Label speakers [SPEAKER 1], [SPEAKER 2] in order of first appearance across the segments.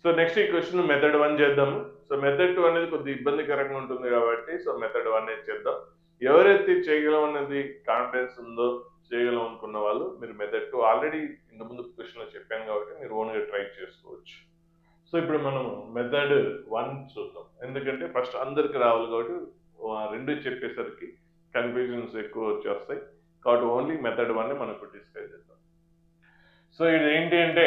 [SPEAKER 1] So next ఈ question method 1 చేద్దాము. So method 2 అనేది కొద్దిగా ఇబ్బందికరంగా ఉంటుంది కాబట్టి సో మెథడ్ 1 అనేది చేద్దాం. ఎవరైతే చేయగలం అనేది కాన్ఫిడెన్స్ ఉందో, చేయగలం అనుకున్న వాళ్ళు మీరు మెథడ్ 2 ఆల్రెడీ ఇంతకుముందు క్వశ్చన్లో చెప్పాను కాబట్టి మీరు ఓన్గా ట్రై చేసుకోవచ్చు. సో ఇప్పుడు మనం మెథడ్ 1 చూద్దాం. ఎందుకంటే ఫస్ట్ అందరికి రావాలి కాబట్టి రెండు చెప్పేసరికి కన్ఫ్యూజన్స్ ఎక్కువ వచ్చేస్తాయి కాబట్టి ఓన్లీ మెథడ్ 1 మనం ఇప్పుడు డిస్కస్ చేద్దాం. సో ఇది ఏంటి అంటే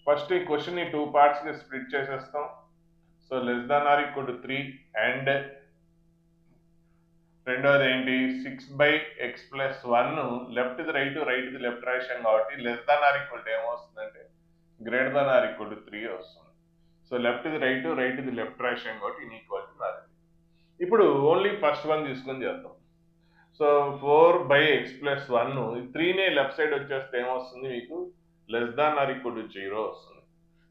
[SPEAKER 1] ఫస్ట్ ఈ క్వశ్చన్ ని 2 పార్ట్స్ కి స్ప్లిట్ చేసేస్తాం. So less than or equal to 3 and రెండోది ఏంటి 6/x+1 left the right right the left రాశాం కాబట్టి less than or equal to ఏమొస్తుందంటే greater than or equal to 3 వస్తుంది. So left the right the left రాశాం కాబట్టి inequality మారింది. ఇప్పుడు ఓన్లీ ఫస్ట్ వన్ తీసుకొని చేద్దాం. సో 4/x+1 3నే లెఫ్ట్ సైడ్ వచ్చేస్తే ఏమొస్తుంది మీకు less than or equal to 0 వస్తుంది.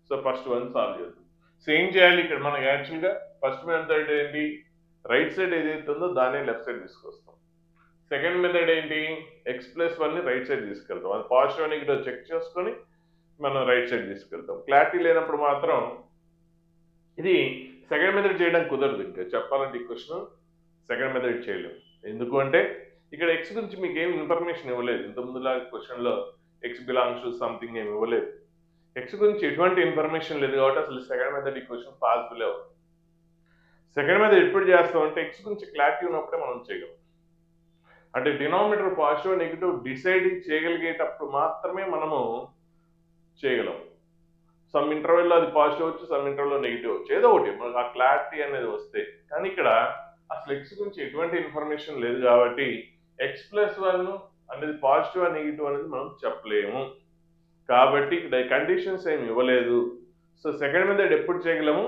[SPEAKER 1] సో ఫస్ట్ వన్ సాల్వ్ చేద్దాం. సో ఏం చేయాలి ఇక్కడ మనకి యాక్చువల్గా ఫస్ట్ మెథడ్ ఏంటి రైట్ సైడ్ ఏదైతే ఉందో దాన్ని లెఫ్ట్ సైడ్ తీసుకొస్తాం. సెకండ్ మెథడ్ ఏంటి x+1ని రైట్ సైడ్ తీసుకెళ్తాం. అది పాజిటివ్ నెగిటివ్ చెక్ చేసుకొని మనం రైట్ సైడ్ తీసుకెళ్తాం. క్లారిటీ లేనప్పుడు మాత్రం ఇది సెకండ్ మెథడ్ చేయడానికి కుదరదు. ఇంకా చెప్పాలంటే ఈ క్వశ్చన్ సెకండ్ మెథడ్ చేయలేము. ఎందుకు అంటే ఇక్కడ ఎక్స్ గురించి మీకు ఏం ఇన్ఫర్మేషన్ ఇవ్వలేదు. ఇంతకుముందులా క్వశ్చన్లో ఎక్స్ బిలాంగ్స్ టు సంథింగ్ ఏమి ఇవ్వలేదు. ఎక్స్ గురించి ఎటువంటి ఇన్ఫర్మేషన్ లేదు కాబట్టి అసలు సెకండ్ మెథడ్ ఈ క్వశ్చన్ పాసిబుల్ అవుతుంది. సెకండ్ మెథడ్ ఎప్పుడు చేస్తాం అంటే ఎక్స్ గురించి క్లారిటీ ఉన్నప్పుడే మనం చేయగలం. అంటే డినామినేటర్ పాజిటివ్ నెగిటివ్ డిసైడ్ చేయగలిగేటప్పుడు మాత్రమే మనము చేయగలం. సమ్ ఇంటర్వెల్లో అది పాజిటివ్ వచ్చు, సమ్ ఇంటర్వెల్లో నెగిటివ్ వచ్చు, ఏదో ఒకటి మనకు ఆ క్లారిటీ అనేది వస్తే. కానీ ఇక్కడ అసలు ఎక్స్ గురించి ఎటువంటి ఇన్ఫర్మేషన్ లేదు కాబట్టి x+1 అనేది పాజిటివ్ నెగిటివ్ అనేది మనం చెప్పలేము. కాబట్టి ఇక్కడ కండిషన్స్ ఏమి ఇవ్వలేదు. సో సెకండ్ మెథడ్ ఎప్పుడు చేయగలము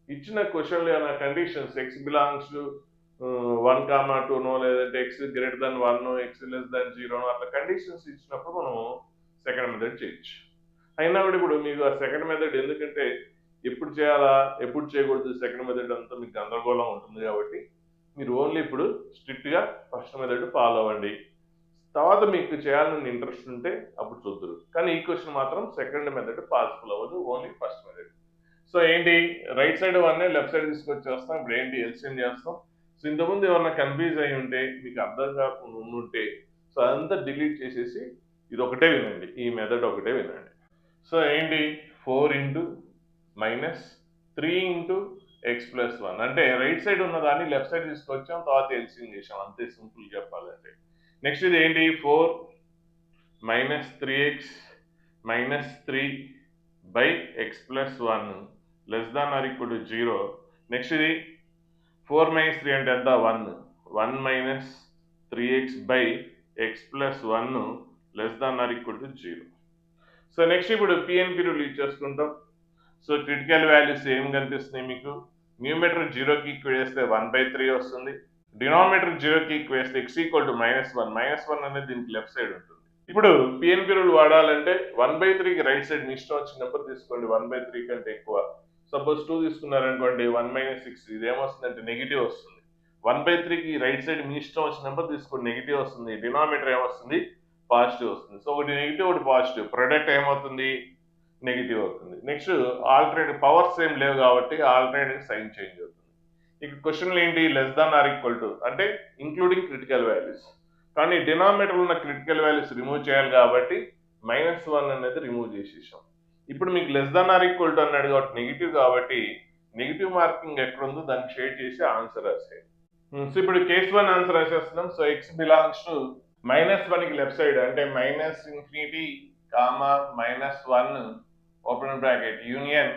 [SPEAKER 1] ఇచ్చిన క్వశ్చన్లో ఏమైనా కండిషన్స్ ఎక్స్ బిలాంగ్స్ టు 1,2 లేదంటే X greater than 1 X less than 0 అట్లా కండిషన్స్ ఇచ్చినప్పుడు మనం సెకండ్ మెథడ్ చేయొచ్చు. అయినా కూడా ఇప్పుడు మీకు ఆ సెకండ్ మెథడ్ ఎందుకంటే ఎప్పుడు చేయాలా ఎప్పుడు చేయకూడదు సెకండ్ మెథడ్ అంతా మీకు గందరగోళం ఉంటుంది కాబట్టి మీరు ఓన్లీ ఇప్పుడు స్ట్రిక్ట్గా ఫస్ట్ మెథడ్ ఫాలో అవ్వండి. తర్వాత మీకు చేయాలని ఇంట్రెస్ట్ ఉంటే అప్పుడు చూద్దరు. కానీ ఈ క్వశ్చన్ మాత్రం సెకండ్ మెథడ్ పాసిబుల్ అవ్వదు, ఓన్లీ ఫస్ట్ మెథడ్. సో ఏంటి రైట్ సైడ్ వన్నే లెఫ్ట్ సైడ్ తీసుకొచ్చేస్తాం. ఇప్పుడు ఏంటి ఎల్సిఎం చేస్తాం. సో ఇంతకుముందు ఏమన్నా కన్ఫ్యూజ్ అయి ఉంటే మీకు అర్థం కాకుండా ఉండుంటే సో అదంతా డిలీట్ చేసేసి ఇది ఒకటే వినండి, ఈ మెథడ్ ఒకటే వినండి. సో ఏంటి 4 - 3 x+1 అంటే రైట్ సైడ్ ఉన్న దాన్ని లెఫ్ట్ సైడ్ తీసుకొచ్చాం, తర్వాత ఎల్సిఎం చేసాం, అంతే సింపుల్ చెప్పాలంటే. నెక్స్ట్ ఇది ఏంటి 4 - 3x - 3/x+1 less than or equal to 0. Next ఇది 4 - 3 అంటే ఎంత 1 - 3x/x+1 less than or equal to 0. So next ఇప్పుడు పిఎన్పి రూల్ యూజ్ చేసుకుంటాం. సో క్రిటికల్ వాల్యూస్ ఏం కనిపిస్తున్నాయి మీకు న్యూమరేటర్ 0కి ఈక్వేట్ చేస్తే 1/3 వస్తుంది. డినామినేటర్ 0కి ఈక్వేట్ చేస్తే x ఈక్వల్ టు -1 అనేది దీనికి లెఫ్ట్ సైడ్ ఉంటుంది. ఇప్పుడు పిఎన్పి రూల్ వాడాలంటే 1/3కి రైట్ సైడ్ మీ ఇష్టం వచ్చిన నెంబర్ తీసుకోండి. 1/3 కంటే ఎక్కువ సపోజ్ 2 తీసుకున్నారనుకోండి 1 - 6 ఇది ఏమొస్తుందంటే నెగిటివ్ వస్తుంది. 1/3కి రైట్ సైడ్ మీ ఇష్టం వచ్చిన నెంబర్ తీసుకోండి, నెగిటివ్ వస్తుంది. డినామినేటర్ ఏమొస్తుంది పాజిటివ్ వస్తుంది. సో ఒకటి నెగిటివ్ ఒకటి పాజిటివ్, ప్రొడక్ట్ ఏమవుతుంది నెగిటివ్ అవుతుంది. నెక్స్ట్ ఆల్టర్నేటివ్ పవర్స్ ఏం లేవు కాబట్టి ఆల్టర్నేటివ్ సైన్ చేంజ్ అవుతుంది. ఇక క్వశ్చన్లు ఏంటి less than or equal to అంటే ఇంక్లూడింగ్ క్రిటికల్ వాల్యూస్. కానీ డినామినేటర్ ఉన్న క్రిటికల్ వాల్యూస్ రిమూవ్ చేయాలి కాబట్టి -1 అనేది రిమూవ్ చేసేసాం. ఇప్పుడు మీకు less than or equal to అన్నాడు కాబట్టి నెగిటివ్ కాబట్టి నెగిటివ్ మార్కింగ్ ఎక్కడ ఉందో దాన్ని షేడ్ చేసి ఆన్సర్ రాసేయండి. సో ఇప్పుడు కేస్ 1 ఆన్సర్ రాసేస్తున్నాం. సో x బిలాంగ్స్ టు -1కి లెఫ్ట్ సైడ్ అంటే -∞, -1 ఓపెన్ బ్రాకెట్ యూనియన్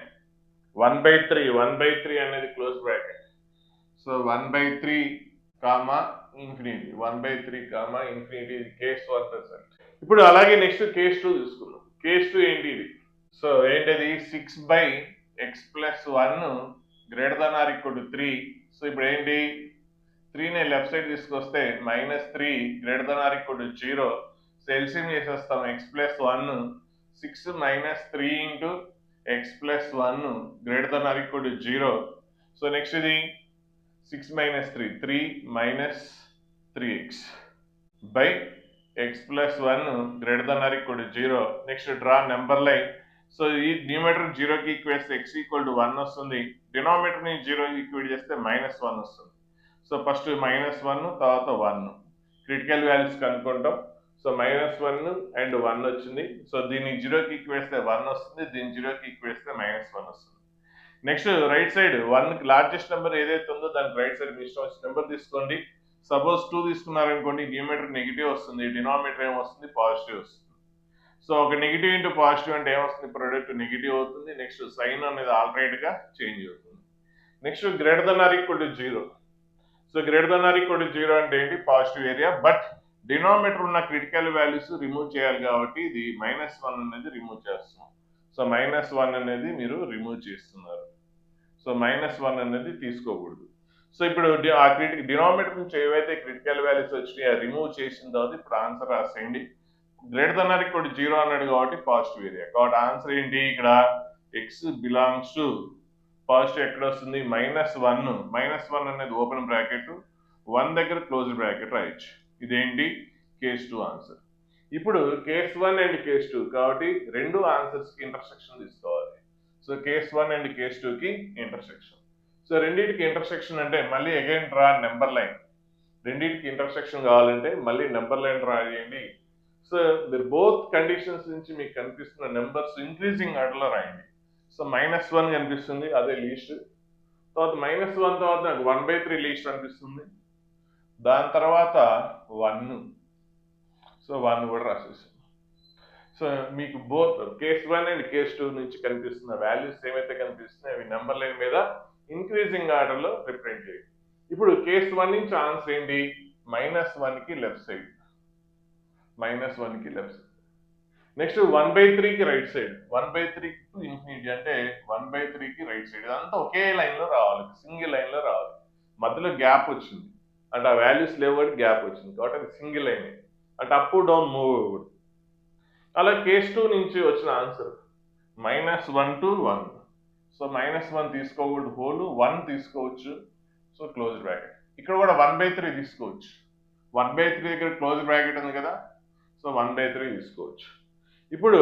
[SPEAKER 1] 1/3 అనేది close bracket. So 1/3, ∞ case 1 result. ఇప్పుడు అలాగే నెక్స్ట్ కేస్ 2 తీసుకుందాం. కేస్ 2 ఏంటి ఇది సో ఏంటది 6/x+1 greater than or equal to 3. So ఇప్పుడు ఏంటి 3ని లెఫ్ట్ సైడ్ తీసుకొస్తే -3 greater than or equal to 0. So LCM చేసేస్తాం x+1 6 - 3 x+1 greater than or equal to 0. So next ఇది 6 - 3 3 - 3x by x+1 greater than or equal to 0. Next draw number line so ఈ numerator 0కి equate x equal to 1 వస్తుంది, డినామినేటర్ని 0కి equate చేస్తే -1 వస్తుంది. So first -1 తర్వాత 1 critical values కనుక్కుంటాం. So -1 and 1 వచ్చింది. So దీన్ని 0కి ఈక్వేస్తే 1 వస్తుంది, దీన్ని 0కి ఈక్వేస్తే -1 వస్తుంది. నెక్స్ట్ రైట్ సైడ్ 1కి లార్జెస్ట్ నెంబర్ ఏదైతే ఉందో దానికి రైట్ సైడ్ మీ ఇష్టం వచ్చిన నెంబర్ తీసుకోండి. సపోజ్ 2 తీసుకున్నారనుకోండి, న్యూమరేటర్ నెగిటివ్ వస్తుంది, డినామినేటర్ ఏమొస్తుంది పాజిటివ్ వస్తుంది. సో ఒక నెగిటివ్ ఇంటూ పాజిటివ్ అంటే ఏమొస్తుంది, ప్రొడక్ట్ నెగిటివ్ అవుతుంది. నెక్స్ట్ సైన్ అనేది ఆల్టర్నేట్ గా చేంజ్ అవుతుంది. Next greater than or equal to 0. So greater than or equal to 0 అంటే ఏంటి, పాజిటివ్ ఏరియా, బట్ డినామినేటర్ ఉన్న క్రిటికల్ వాల్యూస్ రిమూవ్ చేయాలి కాబట్టి ఇది -1 అనేది రిమూవ్ చేస్తున్నాం. సో -1 అనేది మీరు రిమూవ్ చేస్తున్నారు. సో -1 అనేది తీసుకోకూడదు. సో ఇప్పుడు ఆ డినామినేటర్ నుంచి ఏవైతే క్రిటికల్ వాల్యూస్ వచ్చినాయో రిమూవ్ చేసిన తర్వాత ఇప్పుడు ఆన్సర్ రాసేయండి. Greater than or equal to 0 అన్నాడు కాబట్టి పాజిటివ్ ఏరియా, కాబట్టి ఆన్సర్ ఏంటి, ఇక్కడ x బిలాంగ్స్ టు పాజిటివ్ ఎక్కడ వస్తుంది, -1. -1 అనేది ఓపెన్ బ్రాకెట్, 1 దగ్గర క్లోజ్ బ్రాకెట్ రాయొచ్చు. ఇదేంటి కేస్ 2 ఆన్సర్. ఇప్పుడు కేస్ 1 అండ్ కేస్ 2 కాబట్టి రెండు ఆన్సర్స్ కి ఇంటర్సెక్షన్ తీసుకోవాలి. సో కేస్ 1 అండ్ కేస్ 2 కి ఇంటర్సెక్షన్. సో రెండింటికి ఇంటర్సెక్షన్ అంటే మళ్ళీ అగైన్ డ్రా నెంబర్ లైన్. రెండింటికి ఇంటర్సెక్షన్ కావాలంటే మళ్ళీ నెంబర్ లైన్ డ్రా చేయండి. సో మీరు బోత్ కండిషన్స్ నుంచి మీకు కనిపిస్తున్న నెంబర్స్ ఇంక్రీజింగ్ ఆర్డర్లో రాయండి. సో -1 కనిపిస్తుంది, అదే లీస్ట్. తర్వాత -1 తర్వాత నాకు 1/3 లీస్ట్ అనిపిస్తుంది, దాని తర్వాత 1. సో 1 కూడా రాసేసాను. సో మీకు బోత్ కేస్ 1 అండ్ కేస్ 2 నుంచి కనిపిస్తున్న వాల్యూస్ ఏమైతే కనిపిస్తున్నాయి అవి నెంబర్ లైన్ మీద ఇంక్రీజింగ్ ఆర్డర్లో రిప్రజెంట్ చేయండి. ఇప్పుడు కేస్ 1 నుంచి ఆన్సర్ ఏంటి, -1కి లెఫ్ట్ సైడ్, -1కి లెఫ్ట్ సైడ్. నెక్స్ట్ 1/3కి రైట్ సైడ్, 1/3 టు ఇన్ఫినిటీ అంటే 1/3కి రైట్ సైడ్. ఇదంతా ఒకే లైన్లో రావాలి, సింగిల్ లైన్లో రావాలి. మధ్యలో గ్యాప్ వచ్చింది అంటే ఆ వాల్యూస్ లేవు కాబట్టి గ్యాప్ వచ్చింది, కాబట్టి అది సింగిల్ లైన్ అంటే అప్ డౌన్ మూవ్ అవ్వకూడదు. అలా కేస్ 2 నుంచి వచ్చిన ఆన్సర్ -1 to 1. సో -1 తీసుకోకూడదు హోల్, 1 తీసుకోవచ్చు. So close bracket. ఇక్కడ కూడా 1/3 తీసుకోవచ్చు, 1/3 దగ్గర క్లోజ్ బ్రాకెట్ ఉంది కదా, సో 1/3 తీసుకోవచ్చు. ఇప్పుడు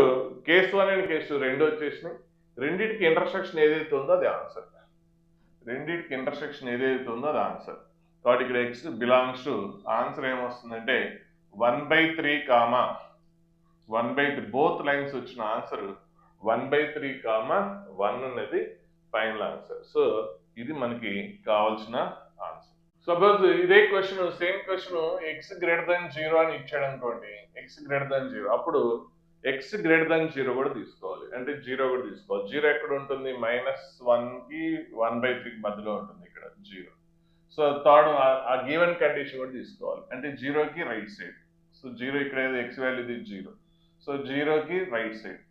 [SPEAKER 1] కేస్ 1 అండ్ కేస్ 2 రెండు వచ్చేసినాయి. రెండింటికి ఇంటర్సెక్షన్ ఏదైతే ఉందో అది ఆన్సర్. రెండింటికి ఇంటర్సెక్షన్ ఏదైతే ఉందో అది ఆన్సర్. కాబట్టి ఇక్కడ x బిలాంగ్స్ టు ఆన్సర్ ఏమొస్తుందంటే 1/3, 1/3 బోత్ లైన్స్ వచ్చిన ఆన్సర్ 1/3, 1 అనేది ఫైనల్ ఆన్సర్. సో ఇది మనకి కావాల్సిన ఆన్సర్. సపోజ్ ఇదే question, same question x greater than 0 అని ఇచ్చాడు అనుకోండి, x గ్రేటర్ దెన్ 0, అప్పుడు x గ్రేటర్ దెన్ 0 కూడా తీసుకోవాలి, అంటే 0 కూడా తీసుకోవాలి. 0 ఎక్కడ ఉంటుంది, -1కి 1/3 మధ్యలో ఉంటుంది ఇక్కడ 0. సో థర్డ్ ఆ గివెన్ కండిషన్ కూడా తీసుకోవాలి, అంటే 0కి రైట్ సైడ్. సో 0 ఇక్కడ ఏదో x వాల్యూ ఇది 0, సో 0కి రైట్ సైడ్.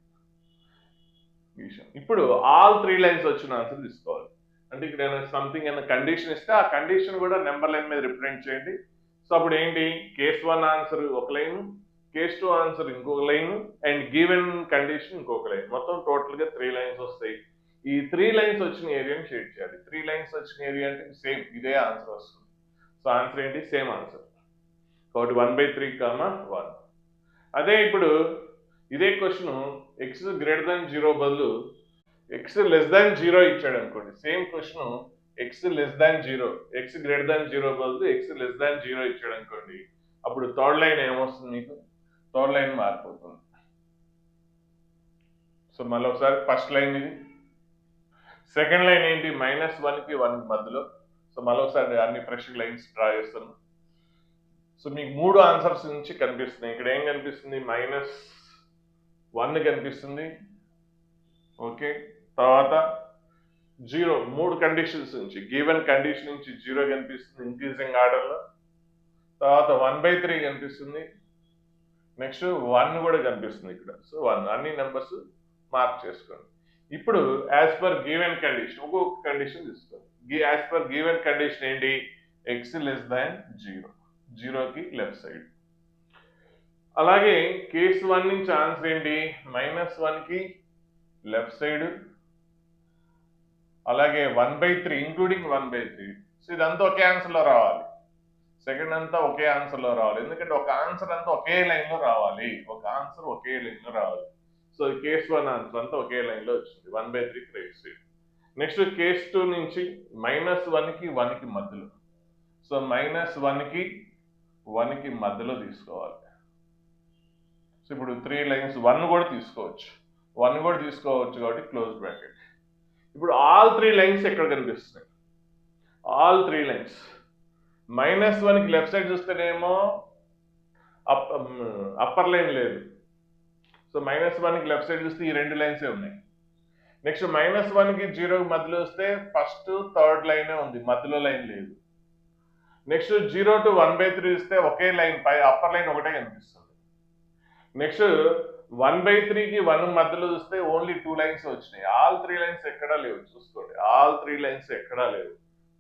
[SPEAKER 1] ఇప్పుడు ఆల్ 3 లైన్స్ వచ్చిన ఆన్సర్ తీసుకోవాలి, అంటే ఇక్కడ సంథింగ్ అనే కండిషన్ ఇస్తే ఆ కండిషన్ కూడా నెంబర్ లైన్ మీద రిప్రజెంట్ చేయండి. సో అప్పుడు ఏంటి, కేస్ 1 ఆన్సర్ ఒక లైన్, కేస్ 2 ఆన్సర్ ఇంకొక లైన్, అండ్ గివెన్ కండిషన్ ఇంకొక లైన్. మొత్తం టోటల్గా 3 లైన్స్ వస్తాయి. ఈ 3 లైన్స్ వచ్చిన ఏరియాని షేడ్ చేయాలి. 3 లైన్స్ వచ్చిన ఏరియా అంటే సేమ్ ఇదే ఆన్సర్ వస్తుంది. సో ఆన్సర్ ఏంటి, సేమ్ ఆన్సర్. కాబట్టి 1/3, 1. అదే ఇప్పుడు ఇదే క్వశ్చన్ x గ్రేటర్ దెన్ 0 బదులు x లెస్ దాన్ 0 ఇచ్చాడు అనుకోండి, same question x less than 0, x greater దాన్ 0 బదులు x లెస్ దాన్ 0 ఇచ్చాడు అనుకోండి, అప్పుడు థర్డ్ లైన్ ఏమొస్తుంది మీకు, థర్డ్ లైన్ మారిపోతుంది. సో మళ్ళీ ఒకసారి ఫస్ట్ లైన్ ఇది, సెకండ్ లైన్ ఏంటి, -1కి 1 మధ్యలో. సో మళ్ళీ ఒకసారి అన్ని ఫ్రెష్ లైన్స్ డ్రా చేస్తున్నాం. సో మీకు 3 ఆన్సర్స్ నుంచి కనిపిస్తున్నాయి. ఇక్కడ ఏం కనిపిస్తుంది, -1 కనిపిస్తుంది, ఓకే. తర్వాత 0, 3 కండిషన్స్ నుంచి, గివెన్ కండిషన్ నుంచి 0 కనిపిస్తుంది ఇంక్రీజింగ్ ఆర్డర్లో. తర్వాత 1/3 కనిపిస్తుంది, నెక్స్ట్ 1 కూడా కనిపిస్తుంది ఇక్కడ. సో 1, అన్ని నెంబర్స్ మార్క్ చేసుకోండి. ఇప్పుడు యాజ్ పర్ గివెన్ కండిషన్ ఒక్కొక్క కండిషన్ తీసుకోండి. యాజ్ పర్ గివెన్ కండిషన్ ఏంటి, x లెస్ దాన్ 0, 0కి లెఫ్ట్ సైడ్. అలాగే కేస్ 1 నుంచి ఆన్సర్ ఏంటి, -1కి లెఫ్ట్ సైడ్, అలాగే 1/3 ఇంక్లూడింగ్ 1/3. సో ఇదంతా ఒకే ఆన్సర్లో రావాలి, సెకండ్ అంతా ఒకే ఆన్సర్లో రావాలి, ఎందుకంటే ఒక ఆన్సర్ అంతా ఒకే లైన్లో రావాలి, ఒక ఆన్సర్ ఒకే లైన్లో రావాలి. సో కేస్ 1 ఆన్సర్ అంతా ఒకే లైన్లో వచ్చింది 1/3 రైట్ సైడ్. నెక్స్ట్ కేస్ 2 నుంచి -1కి 1కి మధ్యలో. సో -1కి 1కి మధ్యలో తీసుకోవాలి. సో ఇప్పుడు 3 లైన్స్ 1 కూడా తీసుకోవచ్చు, 1 కూడా తీసుకోవచ్చు కాబట్టి క్లోజ్ బ్రాకెట్. ఇప్పుడు ఆల్ 3 లైన్స్ ఎక్కడ కనిపిస్తున్నాయి? ఆల్ 3 లైన్స్ -1కి లెఫ్ట్ సైడ్ చూస్తేనేమో అప్పర్ లైన్ లేదు. సో -1కి లెఫ్ట్ సైడ్ చూస్తే ఈ 2 లైన్సే ఉన్నాయి. నెక్స్ట్ -1కి 0కి మధ్యలో వస్తే ఫస్ట్ థర్డ్ లైనే ఉంది, మధ్యలో లైన్ లేదు. నెక్స్ట్ 0 to 1/3 ఇస్తే ఒకే లైన్ పై అప్పర్ లైన్ ఒకటే కనిపిస్తుంది. నెక్స్ట్ 1/3కి 1 మధ్యలో చూస్తే ఓన్లీ 2 లైన్స్ వచ్చినాయి. ఆల్ 3 లైన్స్ ఎక్కడా లేవు, చూసుకోండి ఆల్ 3 లైన్స్ ఎక్కడా లేవు.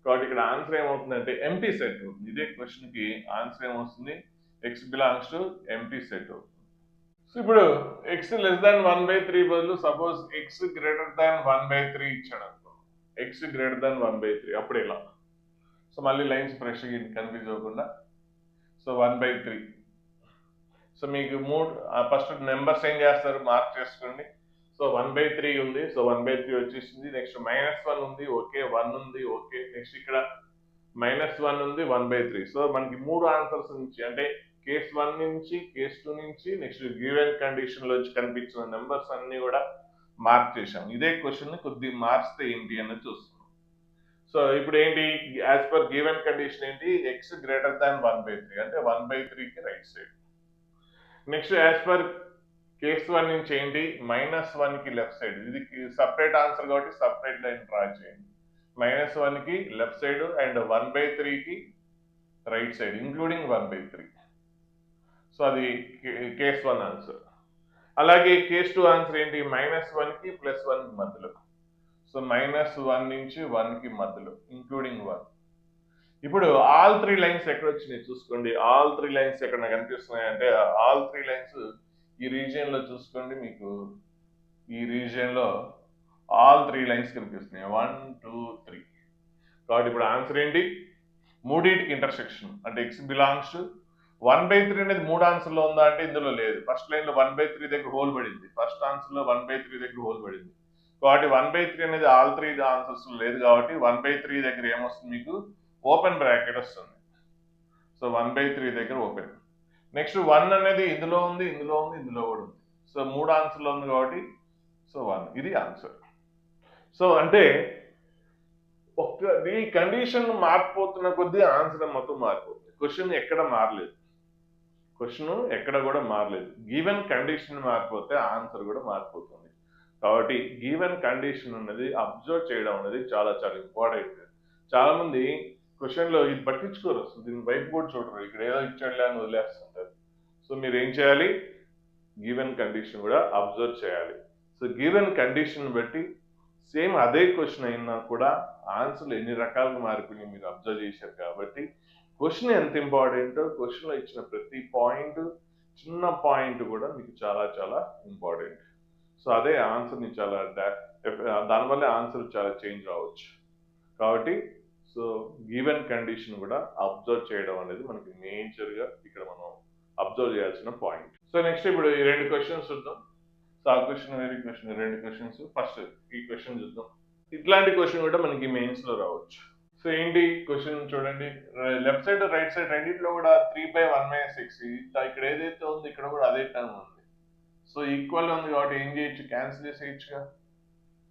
[SPEAKER 1] కాబట్టి ఇక్కడ ఆన్సర్ ఏమవుతుందంటే ఎంటీ సెట్ అవుతుంది. ఇదే క్వశ్చన్కి ఆన్సర్ ఏమవుతుంది? X belongs to empty set అవుతుంది. సో ఇప్పుడు x less than 1/3 బదులు సపోజ్ x greater than 1/3 ఇచ్చాడు అనుకో, x greater than 1/3 అప్పుడు ఇలా. సో మళ్ళీ లైన్స్ ఫ్రెష్ కన్ఫ్యూజ్ అవ్వకుండా. సో 1/3. సో మీకు ఫస్ట్ నెంబర్స్ ఏం చేస్తారు, మార్క్ చేసుకోండి. సో 1/3 ఉంది, సో 1/3 వచ్చేసింది. నెక్స్ట్ -1 ఉంది, ఓకే. 1 ఉంది, ఓకే. నెక్స్ట్ ఇక్కడ -1 ఉంది, 1/3. సో మనకి 3 ఆన్సర్స్ నుంచి, అంటే కేస్ 1 నుంచి, కేస్ 2 నుంచి, నెక్స్ట్ గివెన్ కండిషన్ లో కనిపించిన నెంబర్స్ అన్ని కూడా మార్క్ చేశాం. ఇదే క్వశ్చన్ కొద్దిగా మార్చితే ఏంటి అన్నది చూస్తున్నాం. సో ఇప్పుడు ఏంటి, యాజ్ పర్ గివెన్ కండిషన్ ఏంటి, x గ్రేటర్ దాన్ 1/3 అంటే 1/3కి right side. Next as per case 1 నుంచి ఏంటి, -1కి లెఫ్ట్ సైడ్. ఇది సపరేట్ ఆన్సర్ కాబట్టి సపరేట్ లైన్ డ్రా చేయండి. -1కి లెఫ్ట్ సైడ్ అండ్ 1/3కి రైట్ సైడ్ ఇంక్లూడింగ్ 1/3. సో అది కేస్ 1 ఆన్సర్. అలాగే కేస్ 2 ఆన్సర్ ఏంటి, -1కి +1కి మధ్యలో. సో -1 నుంచి 1కి మధ్యలో ఇంక్లూడింగ్ 1. ఇప్పుడు ఆల్ 3 లైన్స్ ఎక్కడ వచ్చినాయి చూసుకోండి. ఆల్ 3 లైన్స్ ఎక్కడ కనిపిస్తున్నాయి అంటే, ఆల్ 3 లైన్స్ ఈ రీజియన్ లో చూసుకోండి. మీకు ఈ రీజియన్ లో ఆల్ 3 లైన్స్ కనిపిస్తున్నాయి, 1 2 3. కాబట్టి ఇప్పుడు ఆన్సర్ ఏంటి, మూడింటికి ఇంటర్సెక్షన్ అంటే x బిలాంగ్స్ టు 1/3 అనేది 3 ఆన్సర్ లో ఉందా అంటే ఇందులో లేదు. ఫస్ట్ లైన్ లో 1/3 దగ్గర హోల్ పడింది, ఫస్ట్ ఆన్సర్ లో 1/3 దగ్గర హోల్ పడింది. కాబట్టి 1/3 అనేది ఆల్ 3 ఆన్సర్స్ లో లేదు కాబట్టి 1/3 దగ్గర ఏమొస్తుంది, మీకు ఓపెన్ బ్రాకెట్ వస్తుంది. సో 1/3 దగ్గర ఓపెన్. నెక్స్ట్ 1 అనేది ఇందులో ఉంది, ఇందులో ఉంది, ఇందులో కూడా ఉంది. సో 3 ఆన్సర్లో ఉంది కాబట్టి సో 1 ఇది ఆన్సర్. సో అంటే ఈ కండిషన్ మారిపోతున్న కొద్దీ ఆన్సర్ మొత్తం మారిపోతుంది. క్వశ్చన్ ఎక్కడ మారలేదు, క్వశ్చన్ ఎక్కడ కూడా మారలేదు. గివెన్ కండిషన్ మారిపోతే ఆన్సర్ కూడా మారిపోతుంది. కాబట్టి గివెన్ కండిషన్ అనేది అబ్జర్వ్ చేయడం అనేది చాలా చాలా ఇంపార్టెంట్. చాలా మంది క్వశ్చన్లో ఇది పట్టించుకోరు, అసలు దీని వైపు కూడా చూడరు, ఇక్కడ ఏదో ఇచ్చాడులే అని వదిలేస్తుంటారు. సో మీరు ఏం చేయాలి, గివెన్ కండిషన్ కూడా అబ్జర్వ్ చేయాలి. సో గివెన్ కండిషన్ బట్టి సేమ్ అదే క్వశ్చన్ అయినా కూడా ఆన్సర్లు ఎన్ని రకాలుగా మారిపోయి మీరు అబ్జర్వ్ చేశారు. కాబట్టి క్వశ్చన్ ఎంత ఇంపార్టెంటో, క్వశ్చన్లో ఇచ్చిన ప్రతి పాయింట్, చిన్న పాయింట్ కూడా మీకు చాలా చాలా ఇంపార్టెంట్. సో అదే ఆన్సర్ని చాలా దానివల్ల ఆన్సర్ చాలా చేంజ్ రావచ్చు. కాబట్టి సో గివెన్ కండిషన్ కూడా అబ్జర్వ్ చేయడం అనేది మనకి మేజర్గా ఇక్కడ మనం అబ్జర్వ్ చేయాల్సిన పాయింట్. సో నెక్స్ట్ ఇప్పుడు ఈ 2 క్వశ్చన్స్ చూద్దాం. సో ఆ క్వశ్చన్ వేరే క్వశ్చన్, 2 క్వశ్చన్స్. ఫస్ట్ ఈ క్వశ్చన్ చూద్దాం. ఇట్లాంటి క్వశ్చన్ కూడా మనకి మెయిన్స్ లో రావచ్చు. సో ఏంటి క్వశ్చన్ చూడండి, లెఫ్ట్ సైడ్ రైట్ సైడ్ రెండింటిలో కూడా 3/1/6. ఇక్కడ ఏదైతే ఉంది ఇక్కడ కూడా అదే టర్మ్ ఉంది. సో ఈక్వల్ ఉంది కాబట్టి ఏం చేయొచ్చు, క్యాన్సిల్ చేసేయచ్చుగా.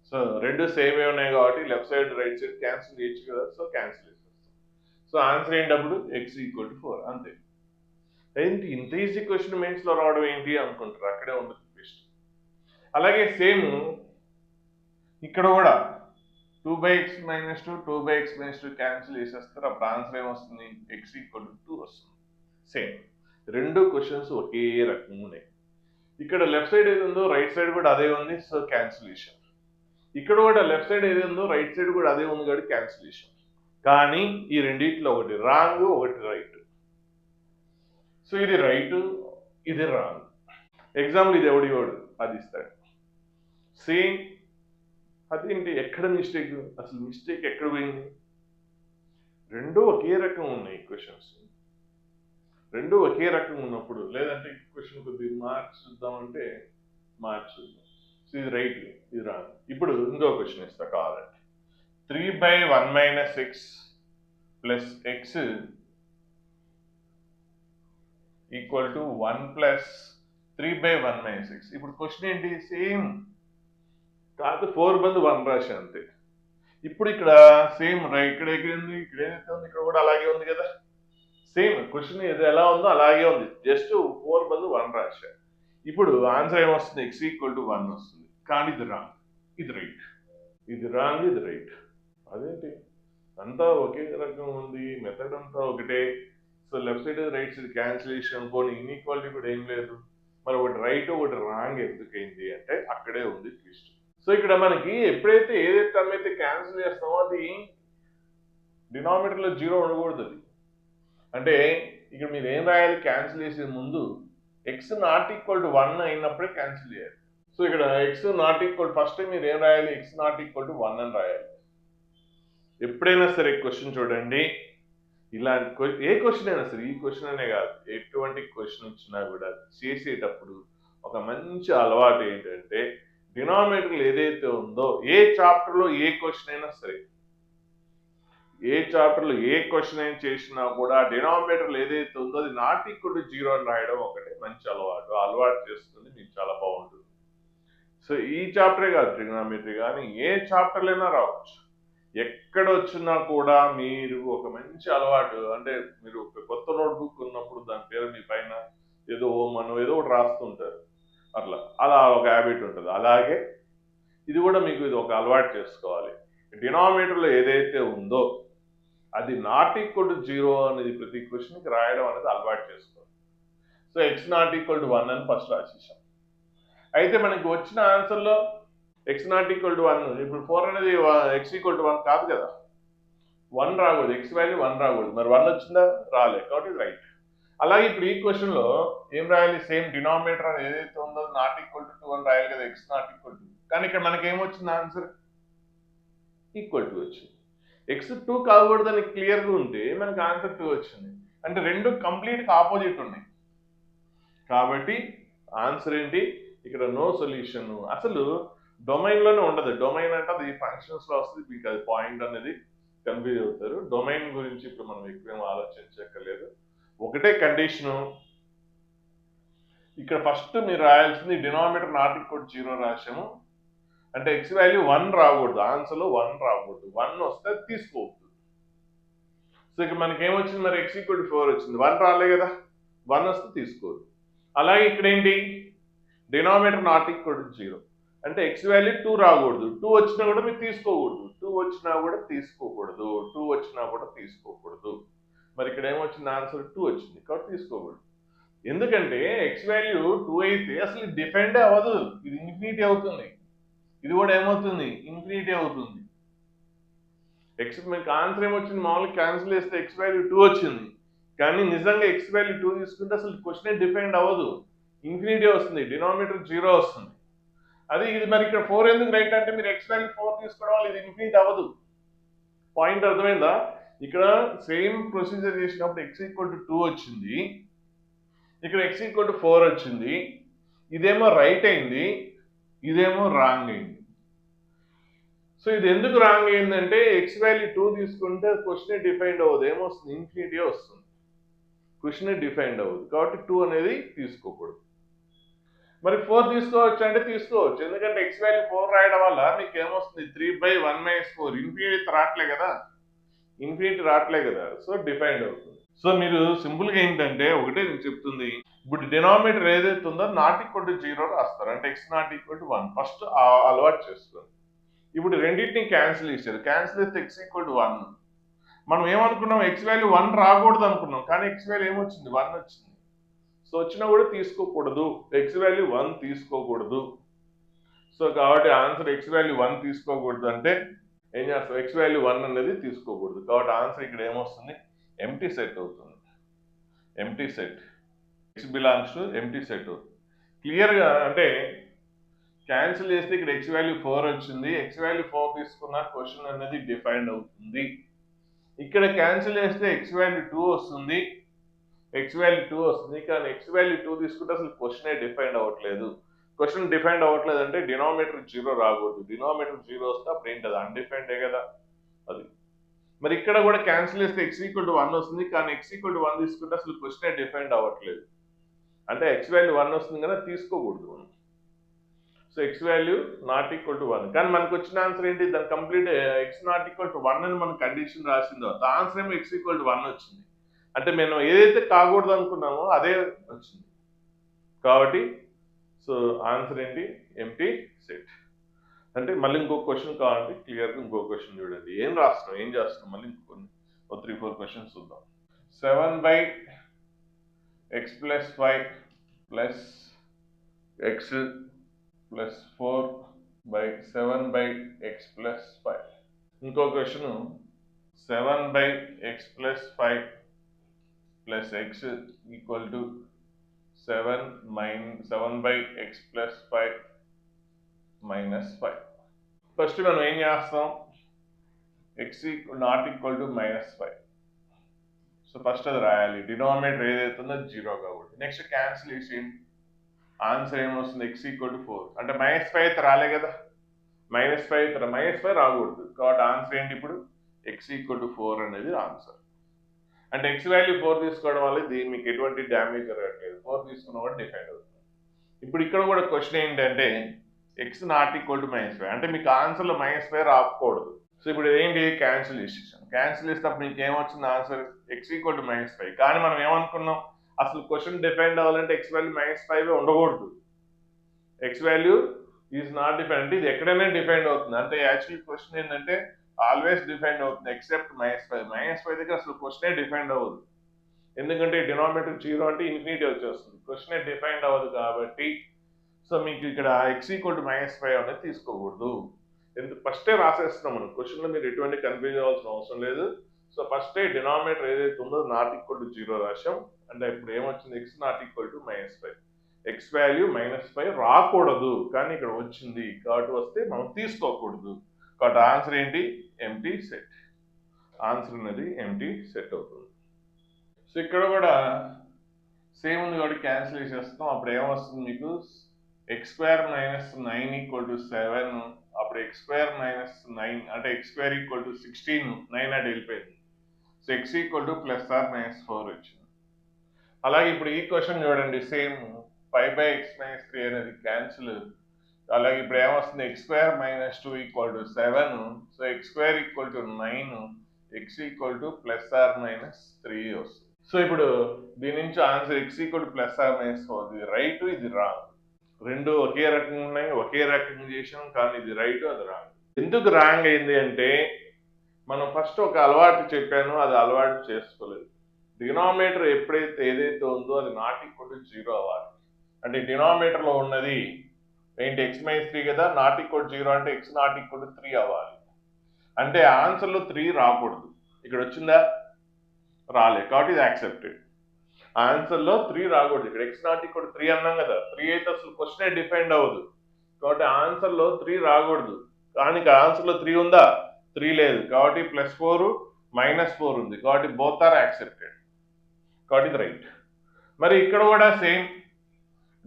[SPEAKER 1] సో రెండు సేమ్ ఉన్నాయి కాబట్టి left side right side cancel చేయొచ్చు కదా. సో క్యాన్సిల్ చేసేస్తాం. సో ఆన్సర్ ఏంటప్పుడు x = 4 అంతే. ఏంటి ఇంత ఈజీ క్వశ్చన్ మెయిన్స్ లో రావడం ఏంటి అనుకుంటారు, అక్కడే ఉండదు ట్విస్ట్. అలాగే సేమ్ ఇక్కడ కూడా 2/x - 2 2/x - 2 క్యాన్సిల్ చేసేస్తారు. అప్పుడు ఆన్సర్ ఏమొస్తుంది, x = 2 వస్తుంది. సేమ్ రెండు క్వశ్చన్స్ ఒకే రకంగా ఉన్నాయి. ఇక్కడ లెఫ్ట్ సైడ్ ఏది ఉందో రైట్ సైడ్ కూడా అదే ఉంది, సో క్యాన్సిలేషన్. ఇక్కడ కూడా లెఫ్ట్ సైడ్ ఏది ఉందో రైట్ సైడ్ కూడా అదే ఉంది కాబట్టి క్యాన్సిలేషన్. కానీ ఈ రెండిట్లో ఒకటి రాంగ్, ఒకటి రైట్. సో ఇది రైట్, ఇది రాంగ్. ఎగ్జాంపుల్ ఇది ఎవడు అది ఇస్తాడు, సేమ్ అదేంటి ఎక్కడ మిస్టేక్, అసలు మిస్టేక్ ఎక్కడ పోయింది. రెండు ఒకే రకం ఉన్నాయి క్వశ్చన్స్, రెండు ఒకే రకం ఉన్నప్పుడు, లేదంటే క్వశ్చన్ కొద్దిగా మార్క్స్ చూద్దామంటే మార్చుంది. సో ఇది రైట్, ఇది రాంగ్. ఇప్పుడు ఇంకో క్వశ్చన్ ఇస్తా కావాలంటే 3/1 - x plus x equal to 1 plus 3/1 - x. ఇప్పుడు క్వశ్చన్ ఏంటి? సేమ్ కాదు, 4 బదులు 1 రాశి అంతే. ఇప్పుడు ఇక్కడ సేమ్ ఇక్కడ ఉంది, ఇక్కడ ఏదైతే ఉంది ఇక్కడ కూడా అలాగే ఉంది కదా. సేమ్ క్వశ్చన్ ఇది ఎలా ఉందో అలాగే ఉంది, జస్ట్ 4 బదులు 1 రాశా. ఇప్పుడు ఆన్సర్ ఏమొస్తుంది? x ఈక్వల్ టు 1 వస్తుంది. కానీ ఇది రాంగ్, ఇది రైట్. ఇది రాంగ్, ఇది రైట్. అదేంటి అంతా ఒకే రకం ఉంది, మెథడ్ అంతా ఒకటే. So left side right side cancellation, పోనీ ఇన్ఈక్వాలిటీ కూడా ఏం లేదు. మరి ఒకటి రైట్ ఒకటి రాంగ్ ఎందుకైంది అంటే అక్కడే ఉంది ట్విస్ట్. సో ఇక్కడ మనకి ఎప్పుడైతే ఏదైతే టర్మ్ అయితే క్యాన్సిల్ చేస్తామో అది డినామినేటర్లో 0 ఉండకూడదు. అది అంటే ఇక్కడ మీరు ఏం రాయాలి? క్యాన్సిల్ చేసే ముందు x నాట్ ఈక్వల్ టు 1 అయినప్పుడే క్యాన్సిల్ చేయాలి. సో ఇక్కడ x నాట్ ఈక్వల్, ఫస్ట్ మీరు ఏం రాయాలి? x నాట్ ఈక్వల్ టు 1 అని రాయాలి. ఎప్పుడైనా సరే క్వశ్చన్ చూడండి, ఇలాంటి ఏ క్వశ్చన్ అయినా సరే, ఈ క్వశ్చన్ అనే కాదు, ఎటువంటి క్వశ్చన్ వచ్చినా కూడా చేసేటప్పుడు ఒక మంచి అలవాటు ఏంటంటే డినామినేటర్లు ఏదైతే ఉందో ఏ చాప్టర్లో ఏ క్వశ్చన్ అయినా సరే, ఏ చాప్టర్లో ఏ క్వశ్చన్ అయినా చేసినా కూడా డినామినేటర్లు ఏదైతే ఉందో అది నాట్ ఈక్వల్ టు 0 అని రాయడం ఒకటి మంచి అలవాటు. అలవాటు చేస్తుంది మీకు చాలా బాగుంటుంది. సో ఈ చాప్టరే కాదు, ట్రిగ్నామెట్రీ కానీ ఏ చాప్టర్లైనా రావచ్చు. ఎక్కడ వచ్చినా కూడా మీరు ఒక మంచి అలవాటు, అంటే మీరు ఒక కొత్త నోట్బుక్ ఉన్నప్పుడు దాని పేరు మీ పైన ఏదో మనం ఏదో ఒకటి రాస్తుంటారు, అలా ఒక హ్యాబిట్ ఉంటుంది. అలాగే ఇది కూడా మీకు ఇది ఒక అలవాటు చేసుకోవాలి. డినామినేటర్లో ఏదైతే ఉందో అది నాట్ ఈక్వల్ టు 0 అనేది ప్రతి క్వశ్చన్కి రాయడం అనేది అలవాటు చేసుకోవాలి. So x not equal to 1 అని ఫస్ట్ రాసేసాం. అయితే మనకి వచ్చిన ఆన్సర్లో x నాట్ ఈక్వల్ టు 1, ఇప్పుడు 4 అనేది x ఈక్వల్ టు 1 కాదు కదా, 1 రాకూడదు, x వాల్యూ 1 రాకూడదు. మరి 1 వచ్చిందా? రాలేదు, కాబట్టి ఇది రైట్. అలాగే ఇప్పుడు ఈ క్వశ్చన్లో ఏం రాయాలి? సేమ్ డినామినేటర్ అని ఏదైతే ఉందో నాట్ ఈక్వల్ టు 2 అని రాయాలి కదా, x నాట్ ఈక్వల్ టు. కానీ ఇక్కడ మనకి ఏమొచ్చింది? ఆన్సర్ ఈక్వల్ టు వచ్చింది. x 2 కాకూడదని క్లియర్గా ఉంటే మనకి ఆన్సర్ 2 వచ్చింది. అంటే రెండు కంప్లీట్గా ఆపోజిట్ ఉన్నాయి. కాబట్టి ఆన్సర్ ఏంటి? ఇక్కడ నో సొల్యూషన్. అసలు డొమైన్లోనే ఉండదు. డొమైన్ అంటే అది ఫంక్షన్స్లో వస్తుంది, మీకు అది పాయింట్ అనేది కన్ఫ్యూజ్ అవుతారు. డొమైన్ గురించి ఇప్పుడు మనం ఎక్కువేం ఆలోచించక్కర్లేదు. ఒకటే కండిషను, ఇక్కడ ఫస్ట్ మీరు రాయాల్సింది డినామినేటర్ నాట్ ఈక్వల్ 0 రాసాము అంటే x వాల్యూ 1 రాకూడదు, ఆన్సర్లో 1 రాకూడదు. 1 వస్తే తీసుకోవద్దు. సో ఇక్కడ మనకి ఏమొచ్చింది? మరి x ఈక్వల్ టు 4 వచ్చింది, 1 రాలే కదా, 1 వస్తే తీసుకోవద్దు. అలాగే ఇక్కడ ఏంటి? డినామినేటర్ నాట్ ఈక్వల్ టు 0 అంటే x వాల్యూ 2 రాకూడదు, 2 వచ్చినా కూడా మీరు తీసుకోకూడదు, 2 వచ్చినా కూడా తీసుకోకూడదు, 2 వచ్చినా కూడా తీసుకోకూడదు. మరి ఇక్కడ ఏమొచ్చింది? ఆన్సర్ 2 వచ్చింది, కాబట్టి తీసుకోకూడదు. ఎందుకంటే x వాల్యూ 2 అయితే అసలు డిఫైండే అవ్వదు, ఇది ఇన్ఫినిటీ అవుతుంది. ఇది కూడా ఏమవుతుంది? ఇన్ఫినిటీ అవుతుంది. మీకు ఆన్సర్ ఏమొచ్చింది? మామూలుగా క్యాన్సిల్ చేస్తే x వాల్యూ 2 వచ్చింది, కానీ నిజంగా x వాల్యూ 2 తీసుకుంటే అసలు క్వశ్చన్ డిఫైండ్ అవ్వదు, ఇన్ఫినిటీ వస్తుంది, డినామినేటర్ 0 వస్తుంది. అది ఇది మరి ఇక్కడ 4 ఎందుకు రైట్ అంటే మీరు x వాల్యూ 4 తీసుకోవడం వల్ల ఇది ఇన్ఫినిటీ అవ్వదు. పాయింట్ అర్థమైందా? ఇక్కడ సేమ్ ప్రొసీజర్ చేసినప్పుడు x ఈక్వల్ టు 2 వచ్చింది, ఇక్కడ x ఈక్వల్ టు 4 వచ్చింది. ఇదేమో రైట్ అయింది, ఇదేమో రాంగ్ అయింది. సో ఇది ఎందుకు రాంగ్ అయిందంటే x వాల్యూ 2 తీసుకుంటే క్వశ్చన్ డిఫైండ్ అవ్వదు, ఏమొస్తుంది? ఇన్ఫినిటీ వస్తుంది, క్వశ్చన్ డిఫైండ్ అవ్వదు. కాబట్టి 2 అనేది తీసుకోకూడదు. మరి 4 తీసుకోవచ్చు అంటే తీసుకోవచ్చు, ఎందుకంటే x వాల్యూ 4 రాయడం వల్ల మీకు ఏమొస్తుంది? 3/1 - 4 ఇన్ఫినిటీ రావట్లే కదా, ఇన్ఫినిటీ రావట్లే కదా, సో డిఫైండ్ అవుతుంది. సో మీరు సింపుల్గా ఏంటంటే ఒకటే నేను చెప్తుంది, ఇప్పుడు డినామినేటర్ ఏదైతే ఉందో నాట్ ఈక్వల్ టు 0 రాస్తారు, అంటే x not equal to 1 first అలవాటు చేసుకోండి. ఇప్పుడు రెండింటిని క్యాన్సిల్ చేశారు, క్యాన్సిల్ చేస్తే x ఈక్వల్ టు 1. మనం ఏమనుకున్నాం? x వాల్యూ 1 రాకూడదు అనుకున్నాం, కానీ x వాల్యూ ఏమొచ్చింది? 1 వచ్చింది. సో వచ్చినా కూడా తీసుకోకూడదు, x వాల్యూ 1 తీసుకోకూడదు. సో కాబట్టి ఆన్సర్ x వాల్యూ 1 తీసుకోకూడదు అంటే ఏం చేస్తాం? x వాల్యూ 1 అనేది తీసుకోకూడదు. కాబట్టి ఆన్సర్ ఇక్కడ ఏమొస్తుంది? ఎంప్టీ సెట్ అవుతుంది. Empty set, x belongs to empty set అవుతుంది. క్లియర్గా అంటే క్యాన్సిల్ చేస్తే ఇక్కడ x వాల్యూ 4 వచ్చింది, x వాల్యూ 4 తీసుకున్న క్వశ్చన్ అనేది డిఫైండ్ అవుతుంది. ఇక్కడ క్యాన్సిల్ చేస్తే x వాల్యూ 2 వస్తుంది, x వాల్యూ 2 వస్తుంది, కానీ x వాల్యూ 2 తీసుకుంటే అసలు క్వశ్చనే డిఫైండ్ అవ్వట్లేదు. క్వశ్చన్ డిఫైండ్ అవ్వట్లేదంటే డినామినేటర్ 0 రాకూడదు. డినామినేటర్ 0 వస్తే అప్పుడు ఏంటి అది అన్డిఫైన్డే కదా అది. మరి ఇక్కడ కూడా క్యాన్సిల్ చేస్తే x=1 వస్తుంది, కానీ x=1 తీసుకుంటే అసలు క్వశ్చనే డిఫైండ్ అవ్వట్లేదు. అంటే x వాల్యూ 1 వస్తుంది కదా, తీసుకోకూడదు మనం. So x value ≠1. కానీ మనకు వచ్చిన ఆన్సర్ ఏంటి, దాని కంప్లీట్ x=1 అని మన కండిషన్ రాసిందో ఆన్సర్ ఏమో x=1 వచ్చింది. అంటే మేము ఏదైతే కాకూడదు అనుకున్నామో అదే వచ్చింది. కాబట్టి సో ఆన్సర్ ఏంటి, ఎంప్టీ సెట్. అంటే మళ్ళీ ఇంకో క్వశ్చన్ కావాలంటే క్లియర్గా ఇంకో క్వశ్చన్ చూడండి. ఏం రాస్తున్నాం, ఏం చేస్తున్నాం, మళ్ళీ ఇంకొన్ని 3-4 క్వశ్చన్స్ చూద్దాం. 7/x + 5 + x + 4/7/x + 5. ఇంకో question 7/x + 5 + x = 7/x + 5 - 5. First మనం ఏం చేస్తాం, x ≠ -5. సో ఫస్ట్ అది రాయాలి. డినామినేటర్ ఏదైతుందో 0 కాబట్టి. నెక్స్ట్ క్యాన్సిలేషన్, ఆన్సర్ ఏమొస్తుంది, x = 4. అంటే -5 అయితే రాలే కదా, -5 రాకూడదు. కాబట్టి ఆన్సర్ ఏంటి ఇప్పుడు, x = 4 అనేది ఆన్సర్. అంటే x వాల్యూ 4 తీసుకోవడం వల్ల ఇది మీకు ఎటువంటి డ్యామేజ్ జరగట్లేదు. 4 తీసుకున్న కూడా డిఫైండ్ అవుతుంది. ఇప్పుడు ఇక్కడ కూడా క్వశ్చన్ ఏంటంటే x ≠ -5, అంటే మీకు ఆన్సర్లో -5 రాకూడదు. సో ఇప్పుడు ఏంటి, క్యాన్సిల్ చేసేటప్పుడు మీకు ఏమొచ్చింది ఆన్సర్, x = -5. కానీ మనం ఏమనుకున్నాం, అసలు క్వశ్చన్ డిఫైండ్ అవ్వాలంటే x వాల్యూ -5 ఉండకూడదు. x value is not defined, అంటే ఇది ఎక్కడైనా డిఫైండ్ అవుతుంది. అంటే యాక్చువల్ క్వశ్చన్ ఏంటంటే ఆల్వేస్ డిఫైండ్ అవుతుంది ఎక్సెప్ట్ -5. -5 దగ్గర అసలు క్వశ్చనే డిఫైండ్ అవ్వదు. ఎందుకంటే డినామినేటర్ 0 అంటే ఇన్ఫినిటీ వచ్చేస్తుంది, క్వశ్చనే డిఫైండ్ అవ్వదు కాబట్టి. సో మీకు ఇక్కడ x = -5 అనేది తీసుకోకూడదు. ఎందుకు, ఫస్టే రాసేస్తున్నాం మనం. క్వశ్చన్లో మీరు ఎటువంటి కన్ఫ్యూజ్ అవ్వాల్సిన అవసరం లేదు. సో ఫస్టే డినామినేటర్ ఏదైతే ఉందో ≠0 రాశాం. అంటే ఇప్పుడు ఏమొచ్చింది, x ≠ -5. x వాల్యూ -5 రాకూడదు, కానీ ఇక్కడ వచ్చింది కాబట్టి వస్తే మనం తీసుకోకూడదు. కాబట్టి ఆన్సర్ ఏంటి, ఎంప్టీ సెట్. ఆన్సర్ అనేది ఎంప్టీ సెట్ అవుతుంది. సో ఇక్కడ కూడా సేమ్ ఉంది కాబట్టి క్యాన్సిల్ చేస్తాం. అప్పుడు ఏమొస్తుంది మీకు, x² - 9 = 7. అప్పుడు x² - 9 అంటే x² = 16, 9 అటు వెళ్ళిపోయింది. సో x = +or -4 వచ్చింది. అలాగే ఇప్పుడు ఈ క్వశ్చన్ చూడండి, సేమ్ 5/x - 3 అనేది క్యాన్సిల్. అలాగే ఇప్పుడు ఏమొస్తుంది, x² - 2 = 7. So x² = 9, x = +or -3 వస్తుంది. సో ఇప్పుడు దీని నుంచి ఆన్సర్ x = +or -4. ఇది రైట్, ఇది రాంగ్. రెండు ఒకే రకంగా ఉన్నాయి, ఒకే రకంగా చేసాం, కానీ ఇది రైట్, అది రాంగ్. ఎందుకు రాంగ్ అయింది అంటే మనం ఫస్ట్ ఒక అలవాటు చెప్పాను, అది అలవాటు చేసుకోలేదు. డినామినేటర్ ఎప్పుడైతే ఏదైతే ఉందో అది ≠0 అవ్వాలి. అంటే డినామినేటర్లో ఉన్నది ఏంటి, x - 3 కదా, ≠0 అంటే x ≠ 3 అవ్వాలి. అంటే ఆన్సర్లో 3 రాకూడదు. ఇక్కడ వచ్చిందా, రాలే, కాబట్టి ఇది యాక్సెప్టెడ్. ఆన్సర్లో 3 రాకూడదు. ఇక్కడ x ≠ 3 అన్నాం కదా, 3 అయితే అసలు క్వశ్చనే డిఫైండ్ అవ్వదు. కాబట్టి ఆన్సర్లో 3 రాకూడదు. కానీ ఇక్కడ ఆన్సర్లో 3 ఉందా, 3 లేదు. కాబట్టి +4 -4 ఉంది. కాబట్టి బోత్ ఆర్ యాక్సెప్టెడ్. కాబట్టి ఇది రైట్. మరి ఇక్కడ కూడా సేమ్,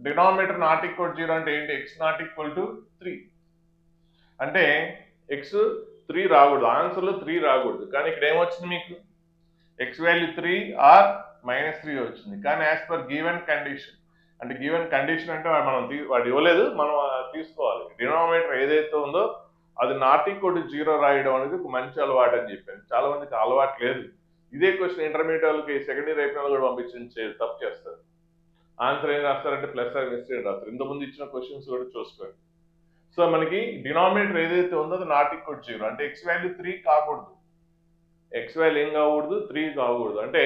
[SPEAKER 1] డినామినేటర్ ≠0 అంటే ఏంటి, x ≠ 3. అంటే x 3 రాకూడదు, ఆన్సర్లో 3 రాకూడదు. కానీ ఇక్కడ ఏమొచ్చింది మీకు, x వాల్యూ 3 or -3 వచ్చింది. కానీ యాజ్ పర్ గివెన్ కండిషన్, అంటే గివెన్ కండిషన్ అంటే మనం వాడు ఇవ్వలేదు, మనం తీసుకోవాలి. డినామినేటర్ ఏదైతే ఉందో అది ≠0 రాయడం అనేది ఒక మంచి అలవాటు అని చెప్పాను. చాలా మందికి అలవాటు లేదు. ఇదే క్వశ్చన్ ఇంటర్మీడియట్ వాళ్ళకి, సెకండ్ ఇయర్ అయిపోయిన కూడా పంపించి తప్పు చేస్తారు. ఆన్సర్ ఏం రాస్తారంటే +or -3 రాస్తారు. ఇంతకుముందు ఇచ్చిన క్వశ్చన్స్ కూడా చూసుకోండి. సో మనకి డినామినేటర్ ఏదైతే ఉందో అది ≠0, అంటే x వాల్యూ 3 కాకూడదు. x వాల్యూ ఏం కాకూడదు, 3 కాకూడదు. అంటే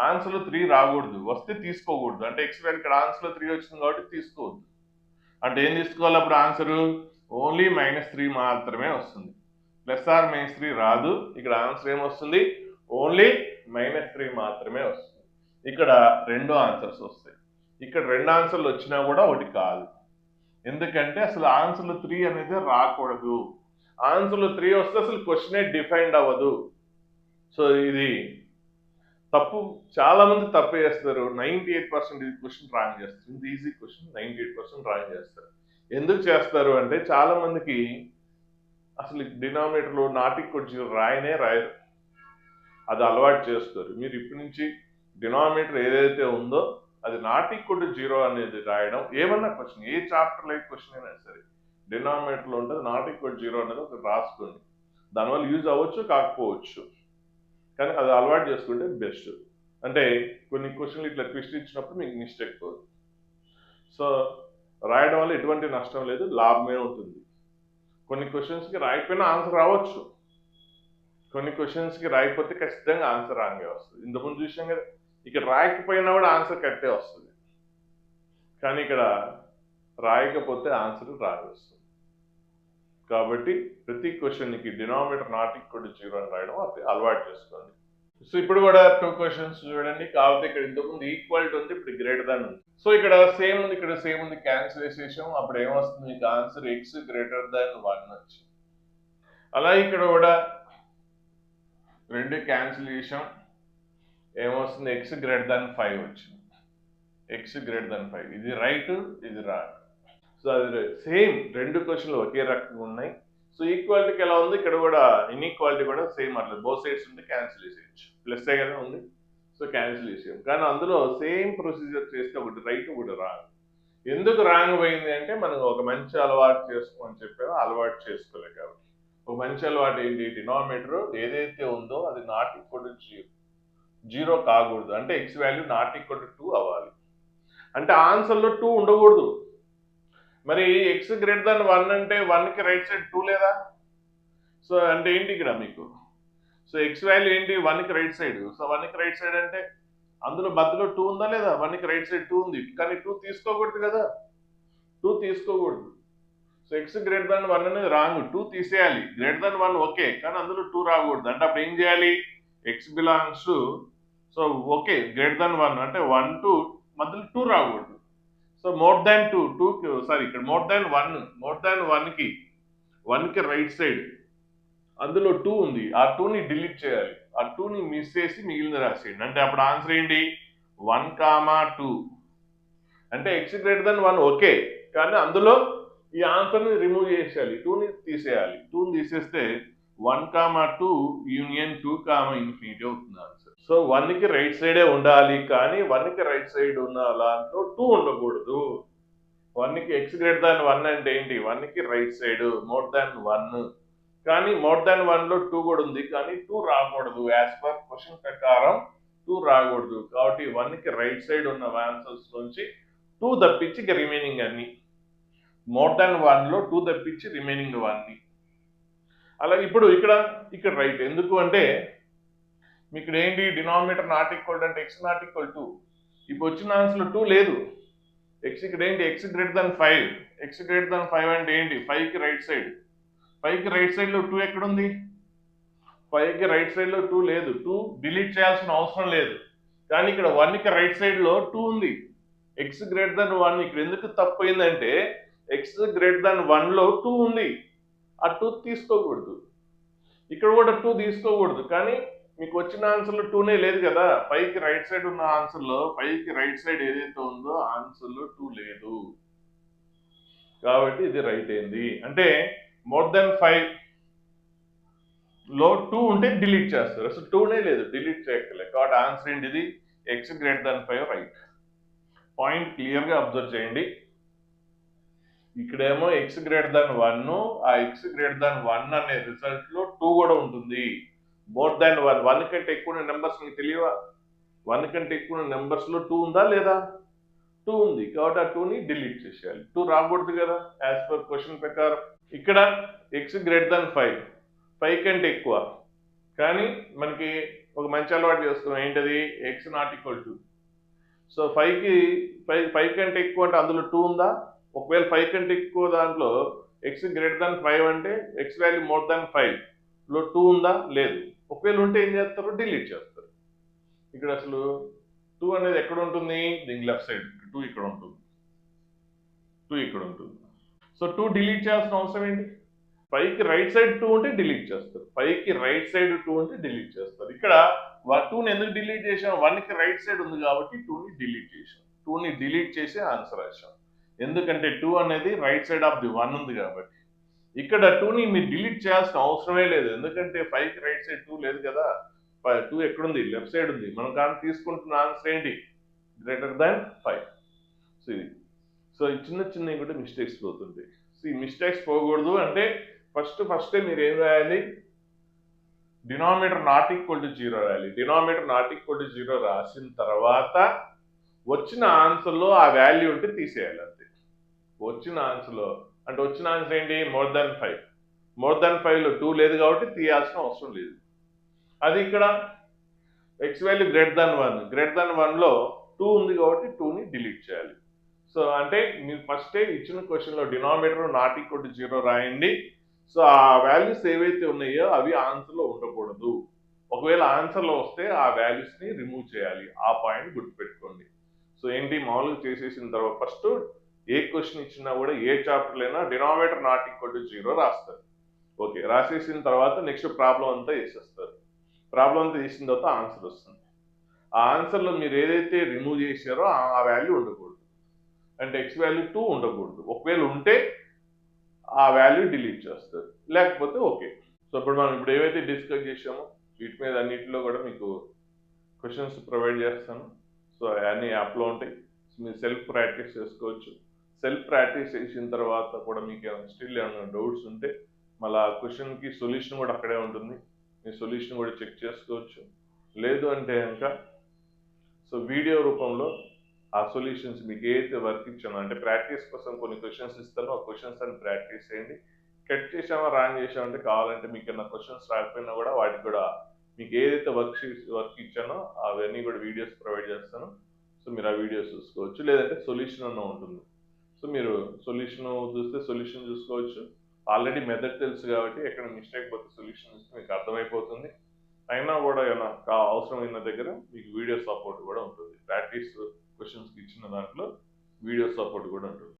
[SPEAKER 1] ఆన్సర్లో 3 రాకూడదు, వస్తే తీసుకోకూడదు. అంటే x వాల్యూ ఇక్కడ ఆన్సర్లో 3 వచ్చింది కాబట్టి తీసుకోవద్దు. అంటే ఏం తీసుకోవాలి అప్పుడు ఆన్సరు, ఓన్లీ -3 మాత్రమే వస్తుంది. +or -3 రాదు. ఇక్కడ ఆన్సర్ ఏమొస్తుంది, ఓన్లీ -3 మాత్రమే వస్తుంది. ఇక్కడ 2 ఆన్సర్స్ వస్తాయి. ఇక్కడ 2 ఆన్సర్లు వచ్చినా కూడా ఒకటి కాదు. ఎందుకంటే అసలు ఆన్సర్లో 3 అనేది రాకూడదు. ఆన్సర్లో 3 వస్తే అసలు క్వశ్చనే డిఫైండ్ అవ్వదు. సో ఇది తప్పు, చాలా మంది తప్పు చేస్తారు. 98% ఈ క్వశ్చన్ రాంగ్ చేస్తారు. ఇంత ఈజీ క్వశ్చన్ 98% రాంగ్ చేస్తారు. ఎందుకు చేస్తారు అంటే చాలా మందికి అసలు డినామినేటర్లో నాట్ ఈక్వల్ జీరో రాయరు. అది అలవాటు చేస్తారు. మీరు ఇప్పటి నుంచి డినామినేటర్ ఏదైతే ఉందో అది నాట్ ఈక్వల్ జీరో అనేది రాయడం, ఏమన్నా క్వశ్చన్, ఏ చాప్టర్ లైక్ క్వశ్చన్ అయినా సరే డినామినేటర్లో ఉంటుంది నాట్ ఈక్వల్ జీరో అనేది ఒకటి రాసుకోండి. దానివల్ల యూజ్ అవ్వచ్చు కాకపోవచ్చు, కానీ అది అలవాటు చేసుకుంటే బెస్ట్. అంటే కొన్ని క్వశ్చన్లు ఇట్లా ట్విస్ట్ ఇచ్చినప్పుడు మీకు మిస్టేక్ పోదు. సో రాయడం వల్ల ఎటువంటి నష్టం లేదు, లాభమే ఉంటుంది. కొన్ని క్వశ్చన్స్కి రాయకపోయినా ఆన్సర్ రావచ్చు, కొన్ని క్వశ్చన్స్కి రాయకపోతే ఖచ్చితంగా ఆన్సర్ రాంగే వస్తుంది. ఇంతకుముందు చూసాం కదా, ఇక్కడ రాయకపోయినా కూడా ఆన్సర్ కరెక్టే వస్తుంది, కానీ ఇక్కడ రాయకపోతే ఆన్సర్ రాంగ్ వస్తుంది. కాబట్టి ప్రతి క్వశ్చన్కి denominator not equal to zero అని రాయడం అలవాటు చేసుకోండి. సో ఇప్పుడు కూడా 2 క్వశ్చన్స్ చూడండి. కాకపోతే ఇక్కడ ఇంతకుముందు ఈక్వల్ టు ఉంది, ఇప్పుడు గ్రేటర్ దాన్ ఉంది. సో ఇక్కడ సేమ్ ఉంది, ఇక్కడ సేమ్ ఉంది, క్యాన్సిల్ చేసేసాం. అప్పుడు ఏమొస్తుంది మీకు ఆన్సర్ ఎక్స్ గ్రేటర్ దాన్ 1 వచ్చింది. అలాగే ఇక్కడ కూడా 2 క్యాన్సిల్ చేసాం, ఏమొస్తుంది ఎక్స్ గ్రేటర్ దాన్ 5 వచ్చింది. ఎక్స్ గ్రేటర్ దాన్ 5, ఇది రైట్, ఇది రాంగ్. సో అది సేమ్ 2 క్వశ్చన్లు ఒకే రకంగా ఉన్నాయి. సో ఈక్వాలిటీకి ఎలా ఉంది, ఇక్కడ కూడా ఇన్ఈక్వాలిటీ కూడా సేమ్ అట్లా బోత్ సైడ్స్ ఉంటే క్యాన్సిల్ చేసేయచ్చు. ప్లస్ ఏ కదా ఉంది, సో క్యాన్సిల్ చేసేయం. కానీ అందులో సేమ్ ప్రొసీజర్ చేస్తే ఒకటి రైట్ ఒకటి రాంగ్. ఎందుకు రాంగ్ పోయింది అంటే మనం ఒక మంచి అలవాటు చేసుకోమని చెప్పారో అలవాటు చేసుకోలే. కాబట్టి ఒక మంచి అలవాటు ఏంటి, డినామినేటర్ ఏదైతే ఉందో అది నాట్ ఈక్వల్ టు జీరో కాకూడదు. అంటే X value not equal to 2 అవ్వాలి. అంటే ఆన్సర్లో 2 ఉండకూడదు. మరి ఎక్స్ గ్రేటర్ దాన్ 1 అంటే 1కి రైట్ సైడ్ 2 లేదా? సో అంటే ఏంటి ఇక్కడ మీకు, సో ఎక్స్ వాల్యూ ఏంటి 1కి రైట్ సైడ్. సో 1కి రైట్ సైడ్ అంటే అందులో మధ్యలో 2 ఉందా లేదా? 1కి రైట్ సైడ్ 2 ఉంది, కానీ 2 తీసుకోకూడదు కదా, 2 తీసుకోకూడదు. సో ఎక్స్ గ్రేటర్ దాన్ 1 అనేది రాంగ్, 2 తీసేయాలి. గ్రేటర్ దాన్ 1 ఓకే, కానీ అందులో 2 రాకూడదు. అంటే అప్పుడు ఏం చేయాలి, X belongs to, so okay greater than 1 అంటే 1 to మధ్యలో 2 రాకూడదు. సో మోర్ దాన్ 2 సారీ ఇక్కడ మోర్ దాన్ 1కి 1కి రైట్ సైడ్ అందులో 2 ఉంది, ఆ 2ని డిలీట్ చేయాలి. ఆ 2ని మిస్ చేసి మిగిలిన రాసేయండి. అంటే అప్పుడు ఆన్సర్ ఏంటి 1, 2. అంటే ఎక్స్ గ్రేటర్ దాన్ 1 ఓకే, కానీ అందులో ఈ ఆన్సర్ని రిమూవ్ చేసేయాలి, 2ని తీసేయాలి. 2ని తీసేస్తే 1, 2 యూనియన్ 2, ఇన్ఫినిటీ అవుతుంది ఆన్సర్. సో 1కి రైట్ సైడే ఉండాలి, కానీ 1కి రైట్ సైడ్ ఉన్న దాంట్లో 2 ఉండకూడదు. 1కి ఎక్స్ గ్రేటర్ దాన్ 1 అంటే ఏంటి, 1కి రైట్ సైడ్ మోర్ దాన్ 1, కానీ మోర్ దాన్ 1లో 2 కూడా ఉంది, కానీ 2 రాకూడదు. యాజ్ పర్ క్వశ్చన్ ప్రకారం 2 రాకూడదు. కాబట్టి 1కి రైట్ సైడ్ ఉన్న ఆన్సర్స్ నుంచి 2 తప్పించి ఇక రిమైనింగ్ అన్ని, మోర్ దాన్ 1లో 2 తప్పించి రిమైనింగ్ 1ని. అలాగే ఇప్పుడు ఇక్కడ రైట్ ఎందుకు అంటే మీకు ఇక్కడ ఏంటి, డినామినేటర్ నాట్ ఈక్వల్ అంటే ఎక్స్ నాట్ ఈక్వల్ 2. ఇప్పుడు వచ్చిన ఆన్సర్లో 2 లేదు. ఎక్స్ ఇక్కడ ఏంటి, X greater than 5. X greater than 5 అంటే ఏంటి, 5కి రైట్ సైడ్. 5కి రైట్ సైడ్లో 2 ఎక్కడుంది, 5కి రైట్ సైడ్లో 2 లేదు. 2 డిలీట్ చేయాల్సిన అవసరం లేదు, కానీ ఇక్కడ 1కి రైట్ సైడ్లో 2 ఉంది. ఎక్స్ గ్రేటర్ దాన్ 1 ఇక్కడ ఎందుకు తప్పు అయిందంటే ఎక్స్ గ్రేటర్ దాన్ 1లో 2 ఉంది, ఆ 2 తీసుకోకూడదు. ఇక్కడ కూడా 2 తీసుకోకూడదు, కానీ మీకు వచ్చిన ఆన్సర్లో 2నే లేదు కదా. 5కి రైట్ సైడ్ ఉన్న ఆన్సర్లో 5కి రైట్ సైడ్ ఏదైతే ఉందో ఆన్సర్లో 2 లేదు, కాబట్టి ఇది రైట్ అయింది. అంటే మోర్ దెన్ 5లో 2 ఉంటే డిలీట్ చేస్తారు, అసలు 2నే లేదు, డిలీట్ చేయక్కర్లేదు. కాబట్టి ఆన్సర్ ఏంటి, ఇది X greater than 5 right. Point క్లియర్గా అబ్జర్వ్ చేయండి. ఇక్కడేమో ఎక్స్ గ్రేటర్ దాన్ 1, ఆ ఎక్స్ గ్రేటర్ దాన్ 1 అనే రిజల్ట్లో 2 కూడా ఉంటుంది. మోర్ దాన్ 1 కంటే ఎక్కువ నెంబర్స్ మీకు తెలియవా, 1 కంటే ఎక్కువ నెంబర్స్లో 2 ఉందా లేదా, 2 ఉంది, కాబట్టి ఆ 2ని డిలీట్ చేసేయాలి. 2 రాకూడదు కదా యాజ్ పర్ క్వశ్చన్ ప్రకారం. ఇక్కడ ఎక్స్ గ్రేటర్ దాన్ 5 కంటే ఎక్కువ, కానీ మనకి ఒక మంచి అలవాటు చేసుకున్నాం ఏంటది, ఎక్స్ నాట్ ఈక్వల్ 2. సో 5 కంటే ఎక్కువ అంటే అందులో 2 ఉందా, ఒకవేళ 5 కంటే ఎక్కువ దాంట్లో ఎక్స్ గ్రేటర్ దాన్ 5 అంటే ఎక్స్ వాల్యూ మోర్ దాన్ 5లో 2 ఉందా, లేదు. ఒకవేళ ఉంటే ఏం చేస్తారు, డిలీట్ చేస్తారు. ఇక్కడ అసలు 2 అనేది ఎక్కడ ఉంటుంది, దీనికి లెఫ్ట్ సైడ్ 2 ఇక్కడ ఉంటుంది, 2 ఇక్కడ ఉంటుంది. సో 2 డిలీట్ చేయాల్సిన అవసరం ఏంటి, 5కి రైట్ సైడ్ 2 ఉంటే డిలీట్ చేస్తారు, 5కి రైట్ సైడ్ 2 ఉంటే డిలీట్ చేస్తారు. ఇక్కడ 2ని ఎందుకు డిలీట్ చేసాం, 1కి రైట్ సైడ్ ఉంది కాబట్టి 2ని డిలీట్ చేసాం, 2ని డిలీట్ చేసి ఆన్సర్ రాసాం. ఎందుకంటే 2 అనేది రైట్ సైడ్ ఆఫ్ ది 1 ఉంది కాబట్టి. ఇక్కడ 2ని మీరు డిలీట్ చేయాల్సిన అవసరమే లేదు. ఎందుకంటే 5కి రైట్ సైడ్ 2 లేదు కదా. 2 ఎక్కడుంది? లెఫ్ట్ సైడ్ ఉంది. మనం కానీ తీసుకుంటున్న ఆన్సర్ ఏంటి? Greater than 5. సో ఇది. సో ఈ చిన్న చిన్నవి కూడా మిస్టేక్స్ పోతుంటాయి. సో ఈ మిస్టేక్స్ పోకూడదు అంటే ఫస్టే మీరు ఏం రాయాలి? డినామినేటర్ నాట్ ఈక్వల్ టు 0 రాయాలి. డినామినేటర్ నాట్ ఈక్వల్ టు 0 రాసిన తర్వాత వచ్చిన ఆన్సర్లో ఆ వాల్యూ ఉంటే తీసేయాలి అంతే. వచ్చిన ఆన్సర్లో అంటే వచ్చిన ఆన్సర్ ఏంటి? More than 5. మోర్ దాన్ 5లో 2 లేదు కాబట్టి తీయాల్సిన అవసరం లేదు. అది ఇక్కడ x value greater than 1. Greater than 1లో 2 ఉంది కాబట్టి 2ని డిలీట్ చేయాలి. సో అంటే మీరు ఫస్టే ఇచ్చిన క్వశ్చన్లో డినామినేటర్ నాట్ ఈక్వల్ టు 0 రాయండి. సో ఆ వాల్యూస్ ఏవైతే ఉన్నాయో అవి ఆన్సర్లో ఉండకూడదు. ఒకవేళ ఆన్సర్లో వస్తే ఆ వాల్యూస్ని రిమూవ్ చేయాలి. ఆ పాయింట్ గుర్తుపెట్టుకోండి. సో ఏంటి మామూలుగా చేసేసిన తర్వాత ఫస్ట్ ఏ క్వశ్చన్ ఇచ్చినా కూడా ఏ చాప్టర్లో అయినా డినామినేటర్ నాట్ ఈక్వల్ టు 0 రాస్తారు. ఓకే, రాసేసిన తర్వాత నెక్స్ట్ ప్రాబ్లం అంతా వేసేస్తారు. ప్రాబ్లం అంతా చేసిన తర్వాత ఆన్సర్ వస్తుంది. ఆ ఆన్సర్లో మీరు ఏదైతే రిమూవ్ చేశారో ఆ వాల్యూ ఉండకూడదు. అంటే ఎక్స్ వాల్యూ 2 ఉండకూడదు. ఒకవేళ ఉంటే ఆ వాల్యూ డిలీట్ చేస్తారు, లేకపోతే ఓకే. సో ఇప్పుడు మనం ఏవైతే డిస్కస్ చేసామో వీటి మీద అన్నింటిలో కూడా మీకు క్వశ్చన్స్ ప్రొవైడ్ చేస్తాను. సో అన్ని యాప్లో ఉంటాయి. సో మీరు సెల్ఫ్ ప్రాక్టీస్ చేసుకోవచ్చు. సెల్ఫ్ ప్రాక్టీస్ చేసిన తర్వాత కూడా మీకు స్టిల్ ఏమైనా డౌట్స్ ఉంటే మళ్ళీ ఆ క్వశ్చన్కి సొల్యూషన్ కూడా అక్కడే ఉంటుంది. మీ సొల్యూషన్ కూడా చెక్ చేసుకోవచ్చు. లేదు అంటే కనుక సో వీడియో రూపంలో ఆ సొల్యూషన్స్ మీకు ఏదైతే వర్క్ ఇచ్చానో అంటే ప్రాక్టీస్ కోసం కొన్ని క్వశ్చన్స్ ఇస్తానో ఆ క్వశ్చన్స్ అని ప్రాక్టీస్ చేయండి. కట్ చేసామా రాంగ్ చేసామంటే కావాలంటే మీకు ఏమైనా క్వశ్చన్స్ రాకపోయినా కూడా వాటికి కూడా మీకు ఏదైతే వర్క్ ఇచ్చానో అవన్నీ కూడా వీడియోస్ ప్రొవైడ్ చేస్తాను. సో మీరు ఆ వీడియోస్ చూసుకోవచ్చు. లేదంటే సొల్యూషన్ అన్న ఉంటుంది. సో మీరు సొల్యూషన్ చూస్తే సొల్యూషన్ చూసుకోవచ్చు. ఆల్రెడీ మెథడ్ తెలుసు కాబట్టి ఎక్కడ మిస్టేక్ పోతే సొల్యూషన్ చూస్తే మీకు అర్థమైపోతుంది. అయినా కూడా ఏమైనా అవసరమైన దగ్గర మీకు వీడియో సపోర్ట్ కూడా ఉంటుంది. ప్రాక్టీస్ క్వశ్చన్స్కి ఇచ్చిన దాంట్లో వీడియో సపోర్ట్ కూడా ఉంటుంది.